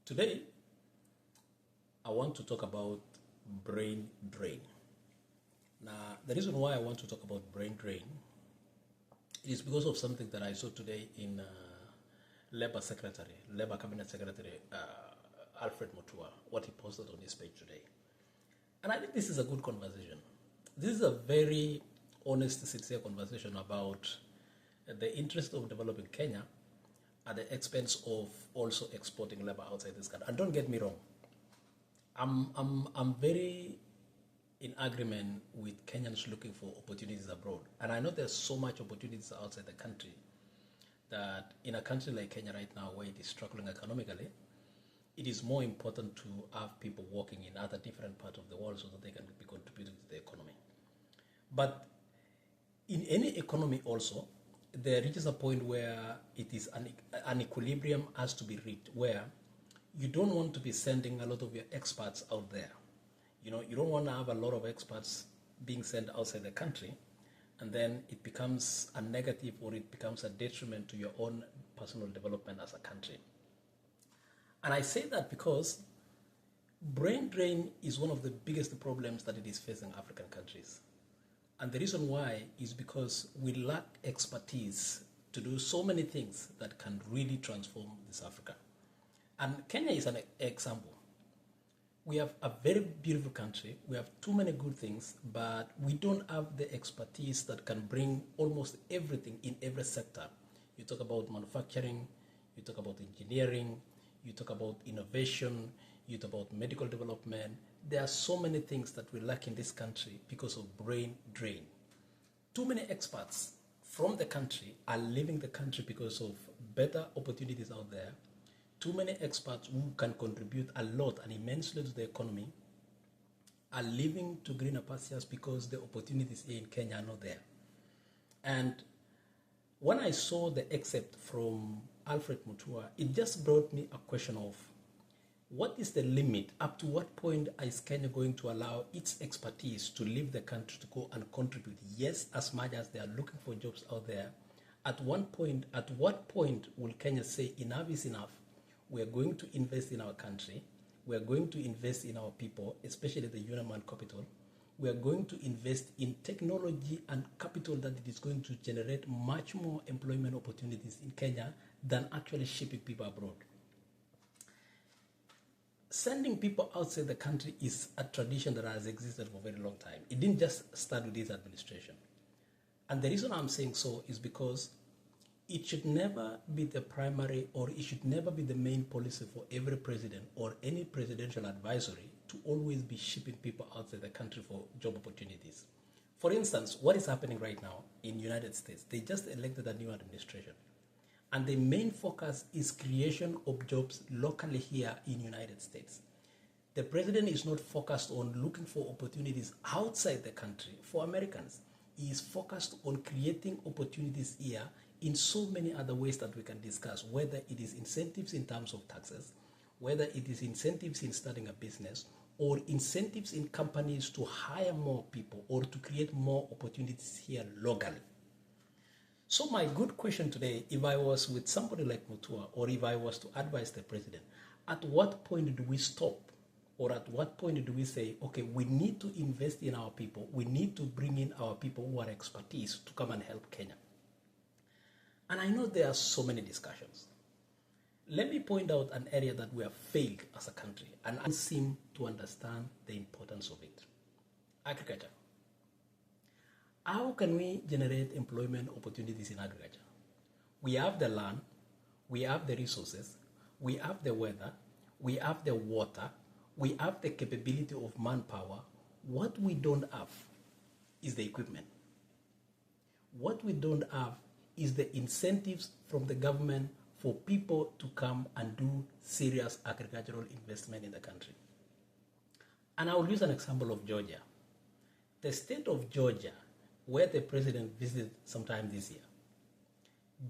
Today, I want to talk about brain drain. Now, the reason why I want to talk about brain drain is because of something that I saw today in Labor Cabinet Secretary Alfred Mutua, what he posted on his page today. And I think this is a good conversation. This is a very honest, sincere conversation about the interest of developing Kenya at the expense of also exporting labor outside this country. And don't get me wrong, I'm very in agreement with Kenyans looking for opportunities abroad. And I know there's so much opportunities outside the country that in a country like Kenya right now, where it is struggling economically, it is more important to have people working in other different parts of the world so that they can be contributing to the economy. But in any economy also, there reaches a point where it is an equilibrium has to be reached, where you don't want to be sending a lot of your experts out there. You know, you don't want to have a lot of experts being sent outside the country, and then it becomes a negative or it becomes a detriment to your own personal development as a country. And I say that because brain drain is one of the biggest problems that it is facing African countries. And the reason why is because we lack expertise to do so many things that can really transform this Africa. And Kenya is an example. We have a very beautiful country. We have too many good things, but we don't have the expertise that can bring almost everything in every sector. You talk about manufacturing, you talk about engineering, you talk about innovation, you talk about medical development. There are so many things that we lack in this country because of brain drain. Too many experts from the country are leaving the country because of better opportunities out there. Too many experts who can contribute a lot and immensely to the economy are leaving to greener pastures because the opportunities here in Kenya are not there. And when I saw the excerpt from Alfred Mutua, it just brought me a question of what is the limit? Up to what point is Kenya going to allow its expertise to leave the country to go and contribute? Yes, as much as they are looking for jobs out there. At what point will Kenya say enough is enough? We are going to invest in our country. We are going to invest in our people, especially the human capital. We are going to invest in technology and capital that it is going to generate much more employment opportunities in Kenya than actually shipping people abroad. Sending people outside the country is a tradition that has existed for a very long time. It didn't just start with this administration. And the reason I'm saying so is because it should never be the primary, or it should never be the main policy for every president or any presidential advisory to always be shipping people outside the country for job opportunities. For instance, what is happening right now in the United States? They just elected a new administration. And the main focus is creation of jobs locally here in the United States. The president is not focused on looking for opportunities outside the country for Americans. He is focused on creating opportunities here in so many other ways that we can discuss, whether it is incentives in terms of taxes, whether it is incentives in starting a business, or incentives in companies to hire more people or to create more opportunities here locally. So my good question today, if I was with somebody like Mutua, or if I was to advise the president, at what point do we stop? Or at what point do we say, okay, we need to invest in our people. We need to bring in our people who are expertise to come and help Kenya. And I know there are so many discussions. Let me point out an area that we have failed as a country, and I seem to understand the importance of it. Agriculture. How can we generate employment opportunities in agriculture? We have the land, we have the resources, we have the weather, we have the water, we have the capability of manpower. What we don't have is the equipment. What we don't have is the incentives from the government for people to come and do serious agricultural investment in the country. And I will use an example of Georgia. The state of Georgia, where the president visited sometime this year,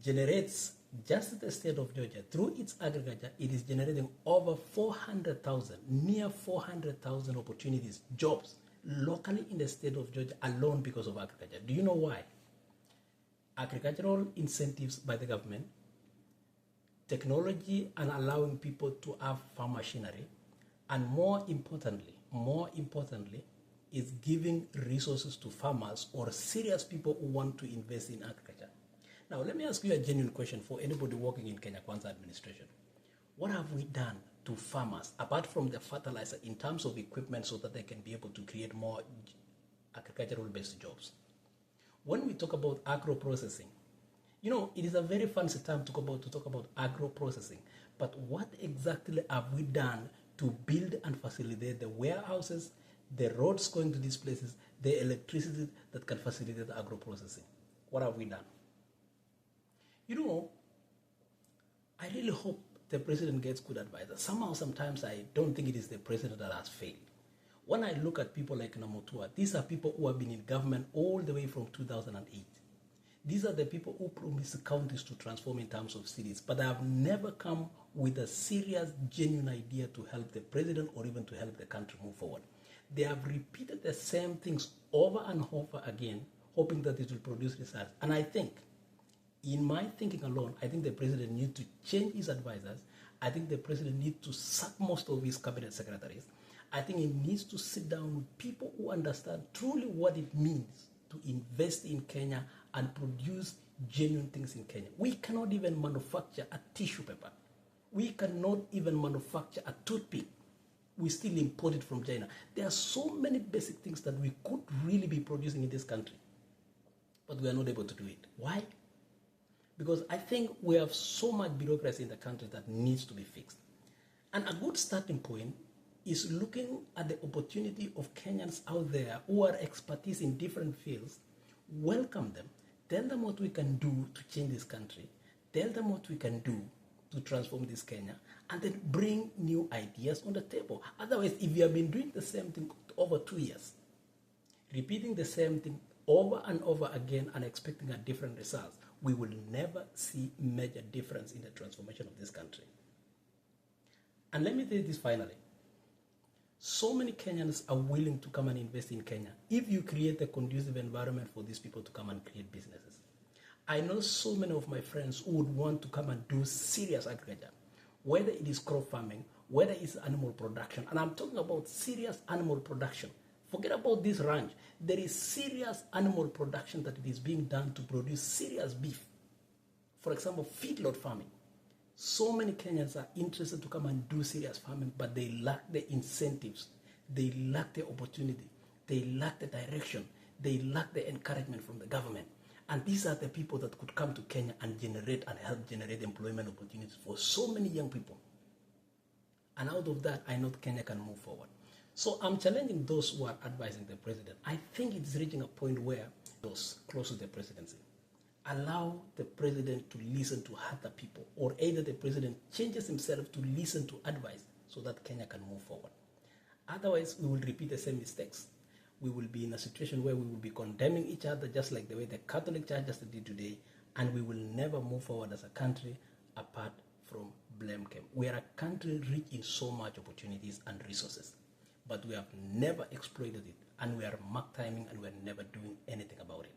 generates, just the state of Georgia, through its agriculture, it is generating over 400,000, near 400,000 opportunities, jobs, locally in the state of Georgia alone because of agriculture. Do you know why? Agricultural incentives by the government, technology and allowing people to have farm machinery, and more importantly, is giving resources to farmers or serious people who want to invest in agriculture. Now, let me ask you a genuine question for anybody working in Kenya Kwanza administration. What have we done to farmers, apart from the fertilizer, in terms of equipment so that they can be able to create more agricultural-based jobs? When we talk about agro-processing, you know, it is a very fancy term to talk about agro-processing, but what exactly have we done to build and facilitate the warehouses, the roads going to these places, the electricity that can facilitate agro-processing? What have we done? You know, I really hope the president gets good advisors. Somehow, sometimes I don't think it is the president that has failed. When I look at people like Namutua, these are people who have been in government all the way from 2008. These are the people who promise counties to transform in terms of cities, but they have never come with a serious, genuine idea to help the president or even to help the country move forward. They have repeated the same things over and over again, hoping that it will produce results. And I think, in my thinking alone, I think the president needs to change his advisors. I think the president needs to sack most of his cabinet secretaries. I think he needs to sit down with people who understand truly what it means to invest in Kenya and produce genuine things in Kenya. We cannot even manufacture a tissue paper. We cannot even manufacture a toothpick. We still import it from China. There are so many basic things that we could really be producing in this country, but we are not able to do it. Why? Because I think we have so much bureaucracy in the country that needs to be fixed. And a good starting point is looking at the opportunity of Kenyans out there who are expertise in different fields, welcome them, tell them what we can do to change this country, tell them what we can do to transform this Kenya, and then bring new ideas on the table. Otherwise, if you have been doing the same thing over 2 years, repeating the same thing over and over again and expecting a different result, we will never see major difference in the transformation of this country. And let me say this finally. So many Kenyans are willing to come and invest in Kenya if you create a conducive environment for these people to come and create businesses. I know so many of my friends who would want to come and do serious agriculture, whether it is crop farming, whether it's animal production, and I'm talking about serious animal production. Forget about this ranch. There is serious animal production that is being done to produce serious beef. For example, feedlot farming. So many Kenyans are interested to come and do serious farming, but they lack the incentives. They lack the opportunity. They lack the direction. They lack the encouragement from the government. And these are the people that could come to Kenya and generate and help generate employment opportunities for so many young people. And out of that, I know Kenya can move forward. So I'm challenging those who are advising the president. I think it's reaching a point where those close to the presidency allow the president to listen to other people, or either the president changes himself to listen to advice so that Kenya can move forward. Otherwise, we will repeat the same mistakes. We will be in a situation where we will be condemning each other just like the way the Catholic Church just did today, and we will never move forward as a country apart from blame game. We are a country rich in so much opportunities and resources, but we have never exploited it, and we are mark timing, and we are never doing anything about it.